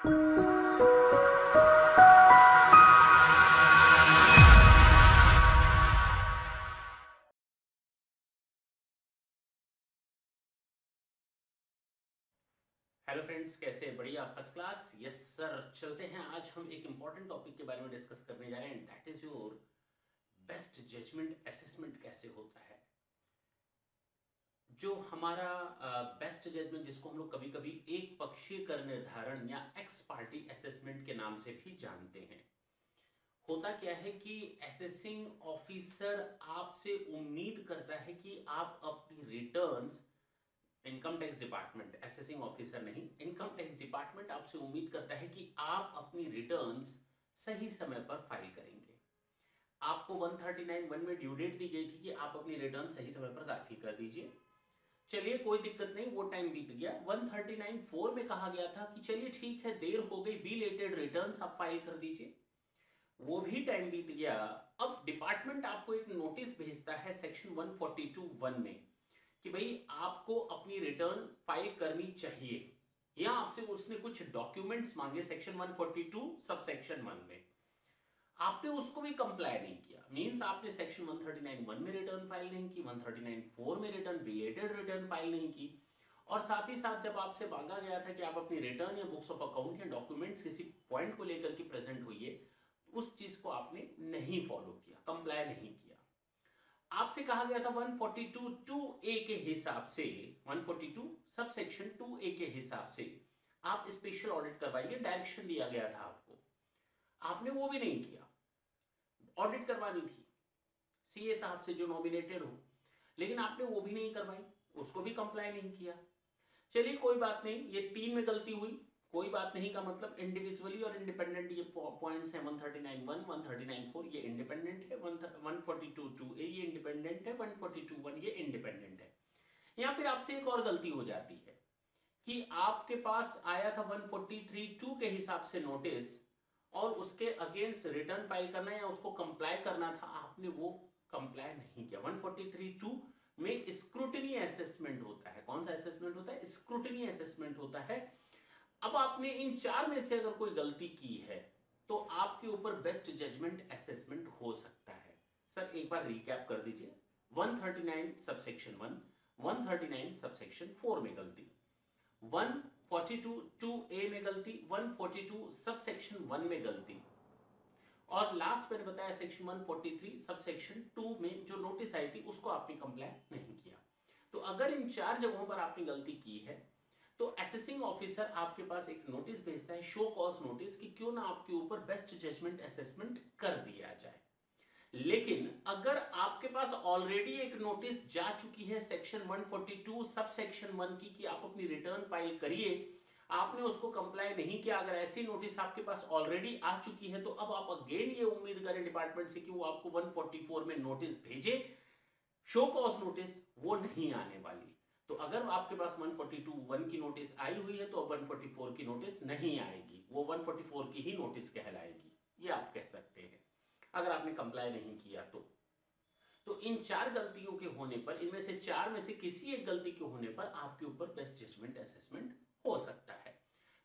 Hello friends, कैसे? बढ़िया, first class. Yes sir. चलते हैं, आज हम एक इंपॉर्टेंट टॉपिक के बारे में डिस्कस करने जा रहे हैं। That is your best judgement assessment कैसे होता है। जो हमारा बेस्ट जजमेंट, जिसको हम लोग कभी कभी एक पक्षीय कर निर्धारण या एक्स पार्टी असेसमेंट के नाम से भी जानते हैं। होता क्या है कि असेसिंग ऑफिसर आपसे उम्मीद करता है कि आप अपनी returns, income tax department, assessing officer नहीं, इनकम टैक्स डिपार्टमेंट आपसे उम्मीद करता है कि आप अपनी रिटर्न्स सही समय पर फाइल करेंगे। आपको 139(1) में ड्यू डेट दी गई थी कि आप अपनी रिटर्न सही समय पर दाखिल कर दीजिए। चलिए, कोई दिक्कत नहीं, वो टाइम बीत गया। 139(4) में कहा गया था कि चलिए ठीक है, देर हो गई, बिलेटेड रिटर्न्स आप फाइल कर दीजिए। वो भी टाइम बीत गया। अब डिपार्टमेंट आपको एक नोटिस भेजता है सेक्शन 142(1) में कि भाई आपको अपनी रिटर्न फाइल करनी चाहिए, या आपसे उसने कुछ डॉक्यूमेंट्स मांगे सेक्शन 142 सब सेक्शन 1 में। आपने उसको भी कंप्लाई नहीं किया, मींस आपने सेक्शन 139(1) में रिटर्न फाइल नहीं की, 139(4) में रिटर्न बिलेटेड रिटर्न फाइल नहीं की, और साथ ही साथ जब आपसे मांगा गया था कि आप अपनी रिटर्न या बुक्स ऑफ अकाउंट या डॉक्यूमेंट्स किसी पॉइंट को लेकर के प्रेजेंट हुई, उस चीज को आपने नहीं फॉलो किया, कंप्लाई नहीं किया। आपसे कहा गया था 142(2)(a) के हिसाब से, 142 सब सेक्शन 2(a) के हिसाब से आप स्पेशल ऑडिट करवाइए, डायरेक्शन दिया गया था आपको। आपने वो भी नहीं किया। ऑडिट करवानी थी सीए साहब से जो नॉमिनेटेड हो, लेकिन आपने वो भी नहीं करवाई, उसको भी कंप्लाई नहीं किया। चलिए कोई बात नहीं, ये 3 में गलती हुई, कोई बात नहीं का मतलब इंडिविजुअली और इंडिपेंडेंट ये पॉइंट्स हैं। 139(1), 139(4) ये इंडिपेंडेंट है, 142(2)(a) ये इंडिपेंडेंट है, 142(1) ये इंडिपेंडेंट है। या फिर आपसे एक और गलती हो जाती है कि आपके पास आया था 143(2) के हिसाब से नोटिस, और उसके अगेंस्ट रिटर्न फाइल करना या उसको कंप्लाई करना था, आपने वो कंप्लाई नहीं किया। 143(2) में स्क्रूटिनी असेसमेंट होता है। कौन सा असेसमेंट होता है? स्क्रूटिनी असेसमेंट होता है। अब आपने इन 4 में से अगर कोई गलती की है तो आपके ऊपर बेस्ट जजमेंट असेसमेंट हो सकता है। सर एक बार रिकैप कर दीजिए। 139 सबसेक्शन 1, 139 सबसेक्शन 4 में गलती, 142(2)(a) में गलती, 142 सबसेक्शन 1 में गलती, और लास्ट मैंने बताया सेक्शन 143 सबसेक्शन 2 में जो नोटिस आई थी उसको आपने कंप्लाई नहीं किया। तो अगर इन 4 जगहों पर आपने गलती की है तो असेसिंग ऑफिसर आपके पास एक नोटिस भेजता है, शो कॉज नोटिस, कि क्यों ना आपके ऊपर बेस्ट जजमेंट असेसमेंट कर दिया जाए। लेकिन अगर आपके पास ऑलरेडी एक नोटिस जा चुकी है सेक्शन 142 सब सेक्शन 1 की कि आप अपनी रिटर्न फाइल करिए, आपने उसको कंप्लाई नहीं किया, अगर ऐसी नोटिस आपके पास ऑलरेडी आ चुकी है, तो अब आप अगेन ये उम्मीद करें डिपार्टमेंट से कि वो आपको 144 में नोटिस भेजे, शो कॉज नोटिस, वो नहीं आने वाली। तो अगर आपके पास 142(1) की नोटिस आई हुई है तो अब 144 की नोटिस नहीं आएगी, वो 144 की ही नोटिस कहलाएगी, ये आप कह सकते हैं अगर आपने कंप्लाई नहीं किया तो इन 4 गलतियों के होने पर, इनमें से 4 में से किसी एक गलती के होने पर आपके ऊपर बेस्ट जजमेंट असेसमेंट हो सकता है।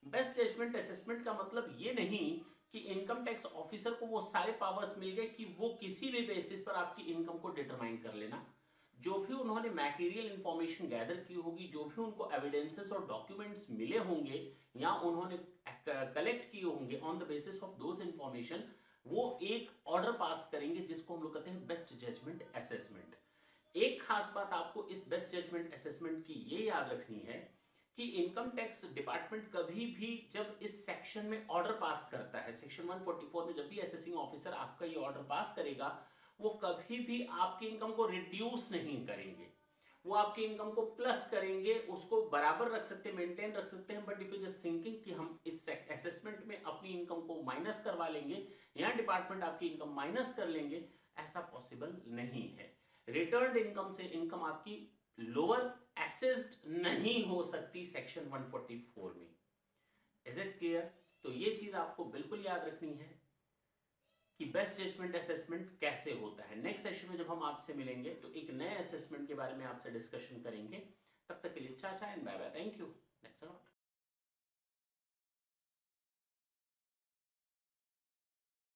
बेस्ट जजमेंट असेसमेंट का मतलब ये नहीं कि इनकम टैक्स ऑफिसर को वो सारे पावर्स मिल गए कि वो किसी भी बेसिस पर आपकी इनकम को डिटरमाइन कर लेना। जो भी उन्होंने मैटेरियल इंफॉर्मेशन गैदर की होगी, जो भी उनको एविडेंसेस और डॉक्यूमेंट्स मिले होंगे या उन्होंने कलेक्ट किए होंगे, on the basis of those information वो एक ऑर्डर पास करेंगे, जिसको हम लोग कहते हैं बेस्ट जजमेंट असेसमेंट। एक खास बात आपको इस बेस्ट जजमेंट असेसमेंट की ये याद रखनी है कि इनकम टैक्स डिपार्टमेंट कभी भी जब इस सेक्शन में ऑर्डर पास करता है, सेक्शन 144 में जब भी असेसिंग ऑफिसर आपका ये ऑर्डर पास करेगा, वो कभी भी आपकी इनकम को रिड्यूस नहीं करेंगे, वो आपकी इनकम को प्लस करेंगे, उसको बराबर रख सकते हैं, मेंटेन रख सकते हैं। But if you just thinking कि हम इस असेसमेंट में अपनी इनकम को माइनस करवा लेंगे या डिपार्टमेंट आपकी इनकम माइनस कर लेंगे, ऐसा पॉसिबल नहीं है। रिटर्न्ड इनकम से इनकम आपकी लोअर एसेस्ड नहीं हो सकती सेक्शन 144 में। Is it clear? तो ये चीज आपको बिल्कुल याद रखनी है कि बेस्ट जजमेंट असेसमेंट कैसे होता है। नेक्स्ट सेशन में जब हम आपसे मिलेंगे तो एक नए असेसमेंट के बारे में आपसे डिस्कशन करेंगे। तब तक के लिए चाचा and bye bye, thank you, thanks a lot.